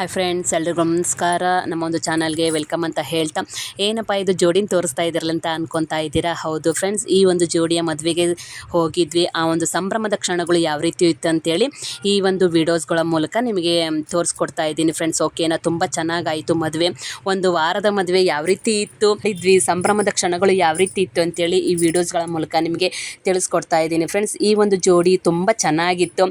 Hi friends, ಎಲ್ರಿಗೂ ನಮಸ್ಕಾರ. ನಮ್ಮ ಒಂದು ಚಾನಲ್ಗೆ ವೆಲ್ಕಮ್ ಅಂತ ಹೇಳ್ತಾ, ಏನಪ್ಪ ಇದು ಜೋಡಿನ ತೋರಿಸ್ತಾ ಇದ್ದೀರಲ್ಲ ಅಂತ ಅನ್ಕೊತಾ ಇದ್ದೀರಾ? ಹೌದು ಫ್ರೆಂಡ್ಸ್, ಈ ಒಂದು ಜೋಡಿಯ ಮದುವೆಗೆ ಹೋಗಿದ್ವಿ. ಆ ಒಂದು ಸಂಭ್ರಮದ ಕ್ಷಣಗಳು ಯಾವ ರೀತಿ ಇತ್ತು ಅಂತೇಳಿ ಈ ಒಂದು ವಿಡಿಯೋಸ್ಗಳ ಮೂಲಕ ನಿಮಗೆ ತೋರಿಸ್ಕೊಡ್ತಾ ಇದ್ದೀನಿ ಫ್ರೆಂಡ್ಸ್. ಓಕೆನಾ? ತುಂಬ ಚೆನ್ನಾಗಾಯಿತು ಮದುವೆ. ಒಂದು ವಾರದ ಮದುವೆ ಯಾವ ರೀತಿ ಇತ್ತು ಇದ್ವಿ, ಸಂಭ್ರಮದ ಕ್ಷಣಗಳು ಯಾವ ರೀತಿ ಇತ್ತು ಅಂತೇಳಿ ಈ ವಿಡಿಯೋಸ್ಗಳ ಮೂಲಕ ನಿಮಗೆ ತಿಳಿಸ್ಕೊಡ್ತಾ ಇದ್ದೀನಿ ಫ್ರೆಂಡ್ಸ್. ಈ ಒಂದು ಜೋಡಿ ತುಂಬ ಚೆನ್ನಾಗಿತ್ತು.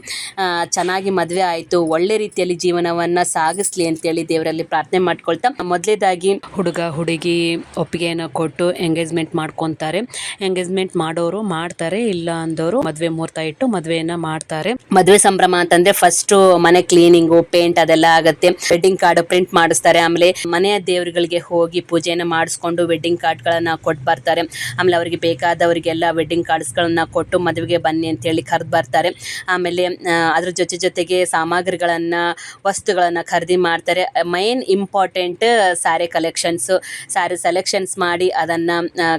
ಚೆನ್ನಾಗಿ ಮದುವೆ ಆಯಿತು. ಒಳ್ಳೆ ರೀತಿಯಲ್ಲಿ ಜೀವನವನ್ನು ಸಾಗಿಸ್ಲಿ ಅಂತೇಳಿ ದೇವರಲ್ಲಿ ಪ್ರಾರ್ಥನೆ ಮಾಡ್ಕೊಳ್ತಾ, ಮೊದಲೇದಾಗಿ ಹುಡುಗ ಹುಡುಗಿ ಒಪ್ಪಿಗೆಯನ್ನು ಕೊಟ್ಟು ಎಂಗೇಜ್ಮೆಂಟ್ ಮಾಡ್ಕೊತಾರೆ. ಎಂಗೇಜ್ಮೆಂಟ್ ಮಾಡೋರು ಮಾಡ್ತಾರೆ, ಇಲ್ಲ ಅಂದವರು ಮದುವೆ ಮುಹೂರ್ತ ಇಟ್ಟು ಮದುವೆಯನ್ನ ಮಾಡ್ತಾರೆ. ಮದುವೆ ಸಂಭ್ರಮ ಅಂತಂದ್ರೆ ಫಸ್ಟ್ ಮನೆ ಕ್ಲೀನಿಂಗು, ಪೇಂಟ್ ಅದೆಲ್ಲ ಆಗುತ್ತೆ. ವೆಡ್ಡಿಂಗ್ ಕಾರ್ಡ್ ಪ್ರಿಂಟ್ ಮಾಡಿಸ್ತಾರೆ. ಆಮೇಲೆ ಮನೆಯ ದೇವರುಗಳಿಗೆ ಹೋಗಿ ಪೂಜೆಯನ್ನ ಮಾಡಿಸ್ಕೊಂಡು ವೆಡ್ಡಿಂಗ್ ಕಾರ್ಡ್ಗಳನ್ನ ಕೊಟ್ಟು ಬರ್ತಾರೆ. ಆಮೇಲೆ ಅವರಿಗೆ ಬೇಕಾದವರಿಗೆಲ್ಲ ವೆಡ್ಡಿಂಗ್ ಕಾರ್ಡ್ಸ್ಗಳನ್ನ ಕೊಟ್ಟು ಮದುವೆಗೆ ಬನ್ನಿ ಅಂತೇಳಿ ಕರೆದು ಬರ್ತಾರೆ. ಆಮೇಲೆ ಅದ್ರ ಜೊತೆಗೆ ಸಾಮಗ್ರಿಗಳನ್ನ, ವಸ್ತುಗಳನ್ನು ಖರೀದಿ ಮಾಡ್ತಾರೆ. ಮೈನ್ ಇಂಪಾರ್ಟೆಂಟ್ ಸ್ಯಾರಿ ಸೆಲೆಕ್ಷನ್ಸ್ ಮಾಡಿ ಅದನ್ನು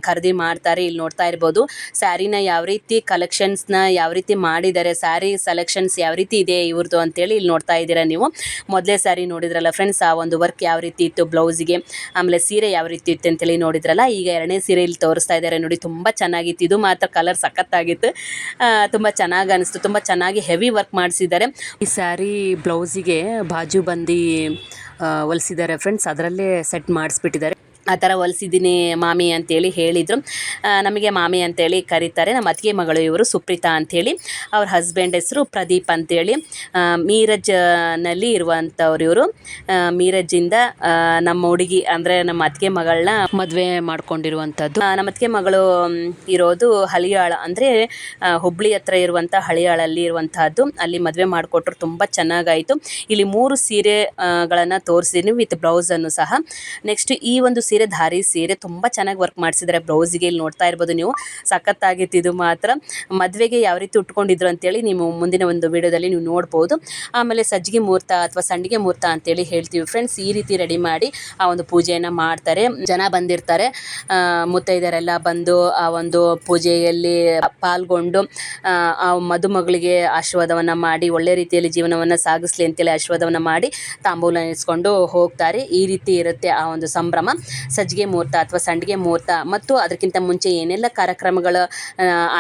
ಖರೀದಿ ಮಾಡ್ತಾರೆ. ಇಲ್ಲಿ ನೋಡ್ತಾ ಇರ್ಬೋದು ಸ್ಯಾರಿನ ಯಾವ ರೀತಿ ಕಲೆಕ್ಷನ್ಸ್ನ ಯಾವ ರೀತಿ ಮಾಡಿದ್ದಾರೆ, ಸ್ಯಾರಿ ಸೆಲೆಕ್ಷನ್ಸ್ ಯಾವ ರೀತಿ ಇದೆ ಇವ್ರದ್ದು ಅಂತೇಳಿ ಇಲ್ಲಿ ನೋಡ್ತಾ ಇದ್ದೀರಾ ನೀವು. ಮೊದಲೇ ಸ್ಯಾರಿ ನೋಡಿದ್ರಲ್ಲ ಫ್ರೆಂಡ್ಸ್, ಆ ಒಂದು ವರ್ಕ್ ಯಾವ ರೀತಿ ಇತ್ತು ಬ್ಲೌಸ್ಗೆ, ಆಮೇಲೆ ಸೀರೆ ಯಾವ ರೀತಿ ಇತ್ತು ಅಂತೇಳಿ ನೋಡಿದ್ರಲ್ಲ. ಈಗ ಎರಡನೇ ಸೀರೆ ಇಲ್ಲಿ ತೋರಿಸ್ತಾ ಇದ್ದಾರೆ ನೋಡಿ, ತುಂಬ ಚೆನ್ನಾಗಿತ್ತು. ಇದು ಮಾತ್ರ ಕಲರ್ ಸಖತ್ತಾಗಿತ್ತು, ತುಂಬ ಚೆನ್ನಾಗಿ ಅನಿಸ್ತು. ತುಂಬ ಚೆನ್ನಾಗಿ ಹೆವಿ ವರ್ಕ್ ಮಾಡಿಸಿದ್ದಾರೆ. ಈ ಸ್ಯಾರಿ ಬ್ಲೌಸಿಗೆ ಬಾಜು ಬಂದು ಹೊಲಿಸಿದ್ದಾರೆ ಫ್ರೆಂಡ್ಸ್. ಅದರಲ್ಲೇ ಸೆಟ್ ಮಾಡಿಸ್ಬಿಟ್ಟಿದ್ದಾರೆ. ಆ ಥರ ಹೊಲಿಸಿದ್ದೀನಿ ಮಾಮಿ ಅಂತೇಳಿ ಹೇಳಿದರು. ನಮಗೆ ಮಾಮಿ ಅಂತೇಳಿ ಕರೀತಾರೆ. ನಮ್ಮ ಅತ್ತಿಗೆ ಮಗಳು ಇವರು ಸುಪ್ರೀತಾ ಅಂಥೇಳಿ. ಅವ್ರ ಹಸ್ಬೆಂಡ್ ಹೆಸರು ಪ್ರದೀಪ್ ಅಂತೇಳಿ. ಮೀರಜ್ನಲ್ಲಿ ಇರುವಂಥವ್ರು ಇವರು. ಮೀರಜ್ಜಿಂದ ನಮ್ಮ ಹುಡುಗಿ ಅಂದರೆ ನಮ್ಮ ಅತ್ತಿಗೆ ಮಗಳನ್ನ ಮದುವೆ ಮಾಡ್ಕೊಂಡಿರುವಂಥದ್ದು. ನಮ್ಮ ಅತ್ತಿಗೆ ಮಗಳು ಇರೋದು ಹಳಿಯಾಳ, ಅಂದರೆ ಹುಬ್ಳಿ ಹತ್ರ ಇರುವಂಥ ಹಳಿಯಾಳಲ್ಲಿ ಇರುವಂತಹದ್ದು. ಅಲ್ಲಿ ಮದುವೆ ಮಾಡಿಕೊಟ್ರು. ತುಂಬ ಚೆನ್ನಾಗಾಯಿತು. ಇಲ್ಲಿ 3 ಸೀರೆಗಳನ್ನು ತೋರಿಸಿದ್ದೀನಿ ವಿತ್ ಬ್ಲೌಸನ್ನು ಸಹ. ನೆಕ್ಸ್ಟ್ ಈ ಒಂದು ಸೀರೆ ಧಾರಿ ಸೀರೆ ತುಂಬ ಚೆನ್ನಾಗಿ ವರ್ಕ್ ಮಾಡಿಸಿದ್ದಾರೆ ಬ್ಲೌಸಿಗೆ. ಇಲ್ಲಿ ನೋಡ್ತಾ ಇರ್ಬೋದು ನೀವು, ಸಖತ್ತಾಗಿತ್ತು. ಇದು ಮಾತ್ರ ಮದುವೆಗೆ ಯಾವ ರೀತಿ ಉಟ್ಕೊಂಡಿದ್ರು ಅಂತೇಳಿ ನೀವು ಮುಂದಿನ ಒಂದು ವಿಡಿಯೋದಲ್ಲಿ ನೀವು ನೋಡ್ಬೋದು. ಆಮೇಲೆ ಸಜ್ಜಿಗೆ ಮುಹೂರ್ತ ಅಥವಾ ಸಂಡಿಗೆ ಮುಹೂರ್ತ ಅಂತೇಳಿ ಹೇಳ್ತೀವಿ ಫ್ರೆಂಡ್ಸ್. ಈ ರೀತಿ ರೆಡಿ ಮಾಡಿ ಆ ಒಂದು ಪೂಜೆಯನ್ನು ಮಾಡ್ತಾರೆ. ಜನ ಬಂದಿರ್ತಾರೆ, ಮುತ್ತೈದರೆಲ್ಲ ಬಂದು ಆ ಒಂದು ಪೂಜೆಯಲ್ಲಿ ಪಾಲ್ಗೊಂಡು ಆ ಮದುಮಗಳಿಗೆ ಆಶೀರ್ವಾದವನ್ನು ಮಾಡಿ ಒಳ್ಳೆ ರೀತಿಯಲ್ಲಿ ಜೀವನವನ್ನು ಸಾಗಿಸ್ಲಿ ಅಂತೇಳಿ ಆಶೀರ್ವಾದವನ್ನು ಮಾಡಿ ತಾಂಬೂಲ ಇಸ್ಕೊಂಡು ಹೋಗ್ತಾರೆ. ಈ ರೀತಿ ಇರುತ್ತೆ ಆ ಒಂದು ಸಂಭ್ರಮ. ಸಜ್ಜಿಗೆ ಮುಹೂರ್ತ ಅಥವಾ ಸಂಡಿಗೆ ಮುಹೂರ್ತ ಮತ್ತು ಅದಕ್ಕಿಂತ ಮುಂಚೆ ಏನೆಲ್ಲ ಕಾರ್ಯಕ್ರಮಗಳು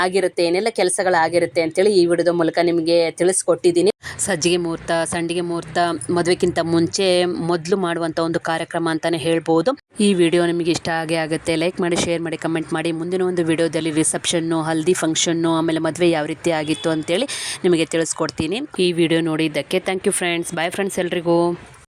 ಆಗಿರುತ್ತೆ, ಏನೆಲ್ಲ ಕೆಲಸಗಳಾಗಿರುತ್ತೆ ಅಂತೇಳಿ ಈ ವಿಡಿಯೋದ ಮೂಲಕ ನಿಮಗೆ ತಿಳಿಸ್ಕೊಟ್ಟಿದ್ದೀನಿ. ಸಜ್ಜಿಗೆ ಮುಹೂರ್ತ, ಸಂಡಿಗೆ ಮುಹೂರ್ತ ಮದುವೆಗಿಂತ ಮುಂಚೆ ಮೊದಲು ಮಾಡುವಂಥ ಒಂದು ಕಾರ್ಯಕ್ರಮ ಅಂತಲೇ ಹೇಳ್ಬೋದು. ಈ ವಿಡಿಯೋ ನಿಮಗೆ ಇಷ್ಟ ಆಗುತ್ತೆ. ಲೈಕ್ ಮಾಡಿ, ಶೇರ್ ಮಾಡಿ, ಕಮೆಂಟ್ ಮಾಡಿ. ಮುಂದಿನ ಒಂದು ವಿಡಿಯೋದಲ್ಲಿ ರಿಸೆಪ್ಷನ್ನು, ಹಲ್ದಿ ಫಂಕ್ಷನ್ನು, ಆಮೇಲೆ ಮದುವೆ ಯಾವ ರೀತಿ ಆಗಿತ್ತು ಅಂತೇಳಿ ನಿಮಗೆ ತಿಳಿಸ್ಕೊಡ್ತೀನಿ. ಈ ವಿಡಿಯೋ ನೋಡಿದ್ದಕ್ಕೆ thank you friends. Bye friends ಎಲ್ರಿಗೂ.